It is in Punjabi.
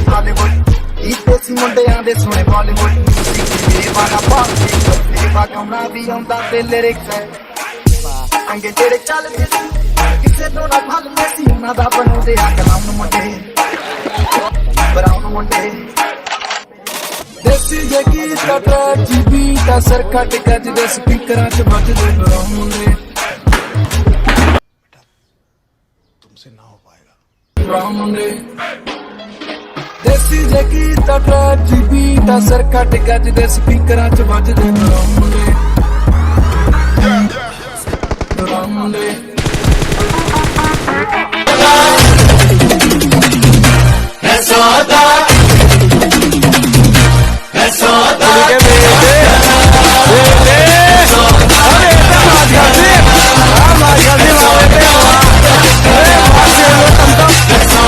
ਹਾਲੀਵੁੱਡ ਇੱਥੇ ਸੀ ਮੁੰਡਿਆਂ ਦੇ ਸੋਹਣੇ ਬਾਲੀਵੁੱਡ ਵਾਲਾ ਪਾਉਂਦੇ ਵਾਗਾਉਣਾ ਵੀ ਆਉਂਦਾ ਤੇ ਲਿਰਿਕਸ ਹੈ ਅੰਗੇ ਜਿਹੜੇ ਚੱਲਦੇ ਸੀ ਕਿਸੇ ਤੋਂ ਨਾ ਭੱਲਦੇ ਸੀ ਉਹਨਾਂ ਦਾ ਬਣਾਉਂਦੇ ਆ ਕਲਾਮ ਮੁੰਡੇ ਬਰਾਉਨ ਮੁੰਡੇ ਦੇਸੀ ਜੇ ਗੀਤ ਦਾ ਟਰੈਕ ਜੀਬੀ ਦਾ ਸਰ ਕੱਟ ਗੱਜਦੇ ਸਪੀਕਰਾਂ 'ਚ ਵੱਜਦੇ ਬਰਾਉਨ ਮੁੰਡੇ तुमसे ना हो पाएगा ਬਰਾਉਨ ਮੁੰਡੇ ਦੇਸੀ ਜੇ ਗੀਤ ਦਾ ਟਰੈਕ ਜੀਬੀ ਦਾ ਸਰ ਕੱਟ ਗੱਜਦੇ ਸਪੀਕਰਾਂ 'ਚ ਵੱਜਦੇ ਬਰਾਉਨ ਮੁੰਡੇ ਬਰਾਉਨ ਮੁੰਡੇ